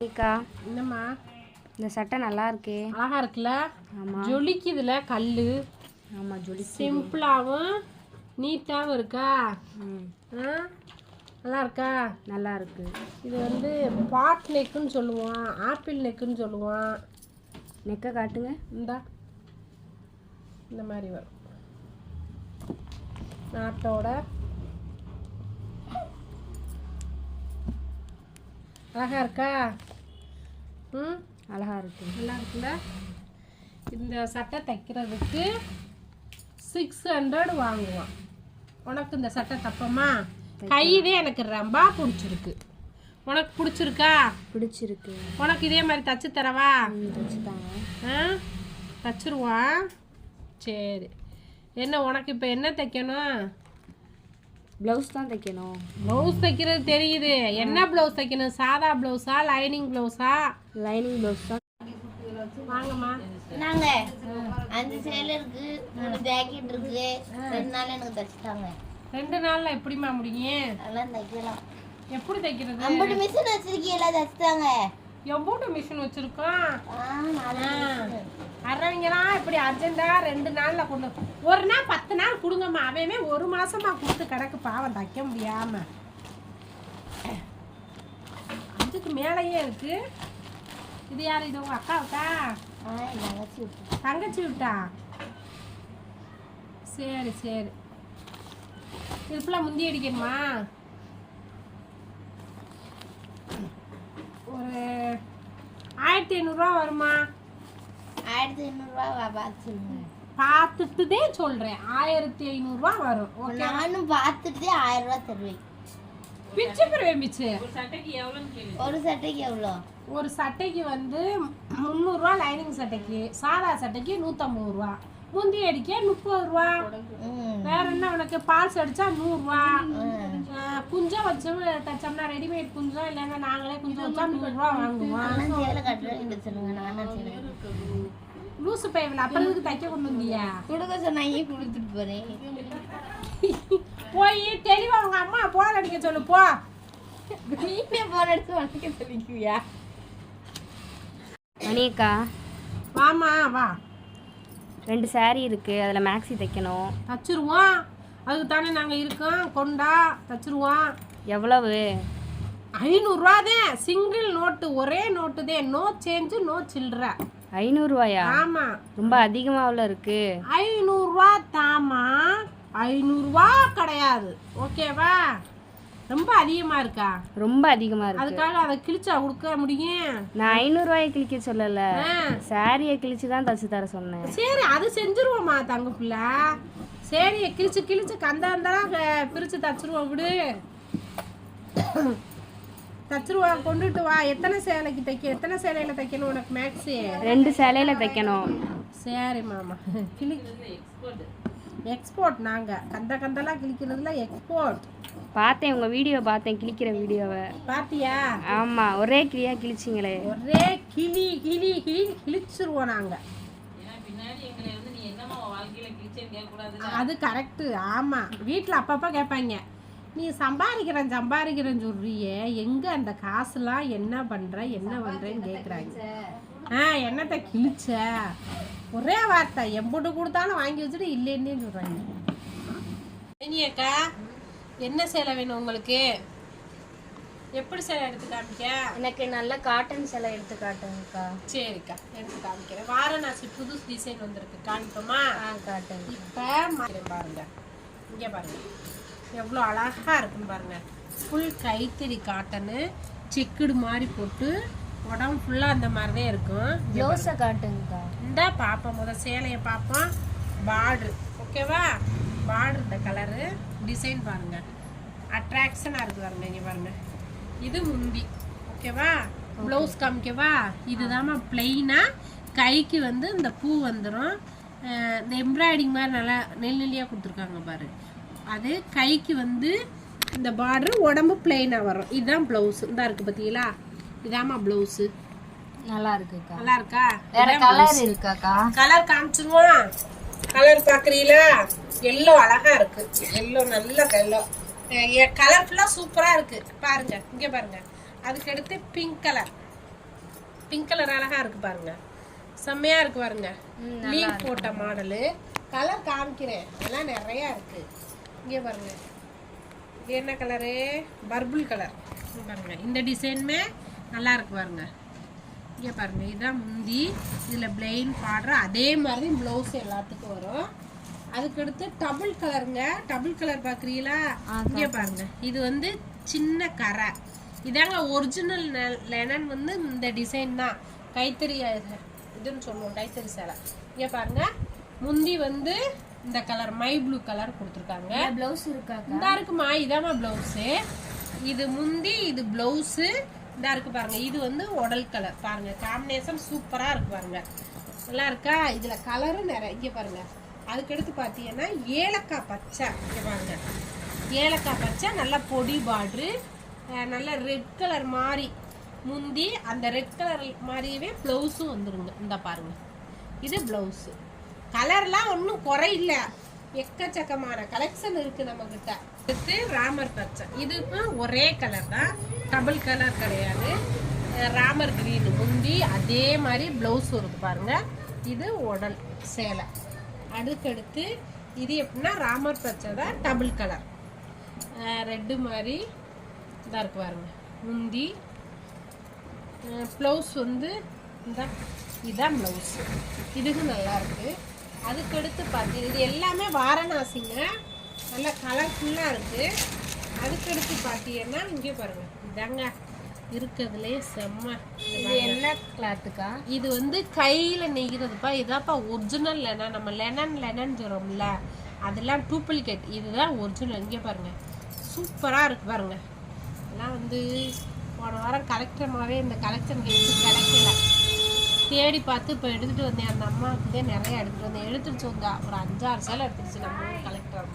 அக்கா என்னம்மா இந்த சட்டை நல்லா இருக்கே. அழகா இருக்குல்ல? ஆமா ஜொலிக்குதுல கல்லு. ஆமா ஜொலி சிம்பிளாகவும் நீட்டாகவும் இருக்கா? நல்லா இருக்கா? நல்லா இருக்கு. இது வந்து பாட் நெக்குன்னு சொல்லுவோம், ஆப்பிள் நெக்குன்னு சொல்லுவோம். நெக்கை காட்டுங்க. இந்த மாதிரி வரும் நாட்டோட. அழகா இருக்கா? அழகா இருக்கு. நல்லா இருக்குல்ல? இந்த சட்டை தைக்கிறதுக்கு 600 வாங்குவான். உனக்கு இந்த சட்டை தப்பமா? கைதே எனக்கு ரொம்ப பிடிச்சிருக்கு. உனக்கு பிடிச்சிருக்கா? பிடிச்சிருக்கு. உனக்கு இதே மாதிரி தச்சு தரவா? தச்சுட்டாங்க. தச்சுருவான். சரி, என்ன உனக்கு இப்போ என்ன தைக்கணும்? ப்ளவுஸ் தான் தைக்கணும். ப்ளவுஸ் தைக்கிறது தெரியுது. என்ன ப்ளவுஸ் தைக்கணும்? சாதா ப்ளவுஸா லைனிங் ப்ளவுஸா? லைனிங் ப்ளவுஸ் தான். வாங்கம்மா. நாங்கள் 5 சேலை இருக்கு, 3 ஜாக்கெட் இருக்கு. 2 நாள் எனக்கு தைச்சிட்டாங்க. 2 நாளில் எப்படிம்மா முடியும்? அதெல்லாம் தைக்கலாம். எப்படி தைக்கிறது? 50 மிஷின் வச்சிருக்கீங்களா? தைச்சிட்டாங்க. எவ்வளோ மிஷின் வச்சுருக்கோம்? அறவங்கலாம் இப்படி அர்ஜென்ட்டாக 2 நாளில் கொண்டு ஒரு நாள் 10 நாள் கொடுங்கம்மா. அவன் 1 மாதமாக கொடுத்து கிடக்கு பாவம், தைக்க முடியாமல். 5க்கு மேலேயே இருக்கு. இது யார்? இது உங்கள் அக்காவுக்கா? தங்கச்சி விட்டா? சரி சரி. இது ஃபுல்லாக முந்தி அடிக்கணுமா? ஒரு 1500 வருமா? 1500 பார்த்துருங்க. பார்த்துட்டுதே சொல்கிறேன். 1500 வரும். ஓகே, நானும் பார்த்துட்டு 1000 தருவேன். பிச்சு பிரிவேன் பிச்சு. ஒரு சட்டைக்கு எவ்வளோ? ஒரு சட்டைக்கு வந்து 300 லைனிங் சட்டைக்கு, சாதா சட்டைக்கு 150. முந்தி அடிக்க 30. வேற என்ன உனக்கு? பால்ஸ் அடிச்சா 100. குஞ்சம் வச்சு தைச்சோம்னா ரெடிமேட் குஞ்சம், இல்லைன்னா நாங்களே குஞ்சம் வச்சா 100 வாங்குவோம். சேலை கட்டுறேன்னு சொல்லுங்க. நானும் சேலை லூசு பையவில் அப்புறம் தைக்க கொண்டு வந்தியா? கொடுக்க சொன்னாங்க, கொடுத்துட்டு போறேன். போய் தெளிவா உங்க அம்மா போன் அடிக்க சொல்லு. போ, நீனே போன் எடுத்து வணக்க சொல்லிக்குவியா? மணியக்கா வாமா வா. 2 saree இருக்கு, அதில் மேக்ஸி தைக்கணும். தச்சுருவோம். அதுக்கு தானே நாங்கள் இருக்கோம். கொண்டா தச்சுருவோம். எவ்வளவு? 500 தான். சிங்கிள் நோட்டு, ஒரே நோட்டு தான். நோ சேஞ்சு நோ சில்லற. 500 ரூபாயா? ஆமா, ரொம்ப அதிகமாவில் இருக்கு. 500 தாமா. 500 கிடையாது. ஓகேவா? ரொம்ப அதிகமா இருக்கா? ரொம்ப அதிகமா இருக்கு. அதுக்காக அதை கிழிச்சா கொடுக்க முடியும்? நான் 500 ரூபாயை கிழிக்க சொல்லல, சாரியை கிழிச்சு தான் தச்சு தர சொன்னேன். சரி, அது செஞ்சிருவோம்மா தங்க பிள்ளை. சரி, கிழிச்சு கிழிச்சு கந்தாந்தாலாம் பிரிச்சு தச்சுருவோம். விடு, தச்சுருவோம். கொண்டுட்டு வா. எத்தனை சேலைக்கு தைக்க? எத்தனை சேலையில தைக்கணும் உனக்கு மேக்ஸி? 2 சேலையில தைக்கணும். சரி மாமா. எக்ஸ்போர்ட். நாங்கள் கந்தெல்லாம் கிழிக்கிறதுல எக்ஸ்போர்ட். பார்த்தேன், உங்கள் வீடியோ பார்த்தேன், கிழிக்கிற வீடியோவை பாத்தியா? ஆமாம், ஒரே கிளியா கிழிச்சிங்களே. ஒரே கிளி கிளி கிளி கிழிச்சிருவோம் நாங்கள். அது கரெக்டு. ஆமாம், வீட்டில் அப்பப்போ கேட்பாங்க, நீ சம்பாதிக்கிறேன்னு சொல்றியே, எங்கே அந்த காசுலாம் என்ன பண்ணுறேன்னு கேட்குறாங்க. என்னத்தை கிழிச்ச? ஒரே வார்த்தை, எம்புட்டு கொடுத்தாலும் வாங்கி வச்சுட்டு இல்லைன்னே சொல்கிறாங்க. அக்கா, என்ன சேலை வேணும் உங்களுக்கு? எப்படி சேலை எடுத்து காமிக்க? எனக்கு நல்ல காட்டன் சேலை எடுத்து காட்டுங்கக்கா. சரிக்கா, எடுத்து காமிக்கிறேன். வாரணாசி புது டிசைன் வந்திருக்கு, காமிப்போமா? காட்டுங்க. இப்போ பாருங்க, இங்கே பாருங்க எவ்வளோ அழகா இருக்குன்னு பாருங்க. ஃபுல் கைத்தறி காட்டனு, செக்குடு மாதிரி போட்டு உடம்பு ஃபுல்லாக அந்த மாதிரி தான் இருக்கும். ப்ளவுஸை காட்டுங்கக்கா. இந்த பார்ப்போம், முதல் சேலையை பார்ப்போம். பார்ட்ரு ஓகேவா? பார்ட்ரு இந்த கலரு டிசைன் பாருங்க, அட்ராக்ஷனாக இருக்குது பாருங்க. இங்கே பாருங்க, இது முந்தி. ஓகேவா? ப்ளவுஸ் காமிக்கவா? இதுதாம்மா பிளெயினாக கைக்கு வந்து இந்த பூ வந்துடும். இந்த எம்ப்ராய்டிங் மாதிரி நல்லா நெல்லியாக கொடுத்துருக்காங்க பாரு. அது கைக்கு வந்து இந்த பார்டரு, உடம்பு பிளெயினாக வரும். இதுதான் ப்ளவுஸ். இந்த இருக்குது பார்த்தீங்களா? இதாம்மா ப்ளவுஸு. நல்லா இருக்குக்கா. நல்லா இருக்கா? வேற கலர் இருக்காக்கா? கலர் காமிச்சிருவோம். கலர் பார்க்குறீங்களா? எல்லோ அழகா இருக்கு. எல்லோ நல்ல கலர், கலர்ஃபுல்லாக சூப்பராக இருக்கு. பாருங்க, இங்கே பாருங்க. அதுக்கு அடுத்து பிங்க் கலர். பிங்க் கலர் அழகா இருக்கு பாருங்க, செம்மையா இருக்கு பாருங்க. லீவ் போட்ட மாடலு. கலர் காமிக்கிறேன், அதெல்லாம் நிறைய இருக்கு. இங்கே பாருங்க, இது என்ன கலரு? பர்பிள் கலர் பாருங்க. இந்த டிசைனுமே நல்லா இருக்கு பாருங்க. இங்கே பாருங்க, இதுதான் முந்தி. இதில் பிளெயின் பார்டர், அதே மாதிரி ப்ளவுஸ் எல்லாத்துக்கும் வரும். அதுக்கடுத்து டபுள் கலருங்க. டபுள் கலர் பார்க்குறீங்களா? இங்கே பாருங்க, இது வந்து சின்ன கரை. இதாங்க ஒரிஜினல் லெனன். வந்து இந்த டிசைன் தான் கைத்தறி இதுன்னு சொல்லுவோம், கைத்தறி சேலை. இங்கே பாருங்க, முந்தி வந்து இந்த கலர் மை ப்ளூ கலர் கொடுத்துருக்காங்க. ப்ளவுஸ் இருக்கா? இந்த இருக்குமா, இதாம்மா ப்ளவுஸு. இது முந்தி, இது ப்ளவுஸு. இந்த இருக்கு பாருங்க, இது வந்து உடல் கலர். பாருங்க காம்பினேஷன் சூப்பராக இருக்கு பாருங்க, நல்லா இருக்கா? இதில் கலரும் நிறைய. இங்கே பாருங்க, அதுக்கடுத்து பார்த்தீங்கன்னா ஏலக்காய் பச்சை. இங்கே பாருங்க, ஏலக்காய் பச்சை, நல்லா பொடி பார்ட்ரு, நல்ல ரெட் கலர் மாதிரி முந்தி. அந்த ரெட் கலர் மாதிரியே ப்ளவுஸும் வந்துருங்க. இந்த பாருங்க, இது ப்ளவுஸு. கலர்லாம் ஒன்றும் குறையில்ல, எக்கச்சக்கமான கலெக்ஷன் இருக்கு நம்ம கிட்ட. அடுத்து ராமர் பச்சை, இதுக்கும் ஒரே கலர் தான், டபுள் கலர் கிடையாது. ராமர் கிரீன் முந்தி, அதே மாதிரி ப்ளவுஸ் இருக்கு பாருங்க. இது உடல் சேலை. அடுத்தடுத்து இது எப்படின்னா ராமர் பச்சை தான், டபுள் கலர் ரெட்டு மாதிரி இதாக இருக்கு பாருங்க. முந்தி ப்ளவுஸ் வந்து இதுதான் ப்ளவுஸ். இதுக்கும் நல்லா இருக்கு. அதுக்கடுத்து பார்த்தீங்கன்னா இது எல்லாமே வாரணாசிங்க, நல்லா கலர்ஃபுல்லாக இருக்கு. அதுக்கடுத்து பார்த்தீங்கன்னா இங்கே பாருங்க, இதாங்க இருக்கிறதுலே செம்ம. இது என்ன கிளாத்துக்கா? இது வந்து கையில் நெய்கிறதுப்பா. இதாப்பா ஒரிஜினல் லெனன். நம்ம லெனன் சொல்கிறோம்ல, அதெல்லாம் டூப்ளிகேட். இதுதான் ஒரிஜினல். இங்கே பாருங்க, சூப்பராக இருக்கு பாருங்க. எல்லாம் வந்து போன வாரம் கலெக்டமாகவே இந்த கலெக்ஷன் கிடைக்கல, தேடி பார்த்து இப்போ எடுத்துகிட்டு வந்தேன். அந்த அம்மாவுக்கு நிறைய எடுத்துகிட்டு வந்தேன். எடுத்துருச்சு வந்தா ஒரு 5-6 சேலை எடுத்துருச்சு நம்ம கலெக்டர்.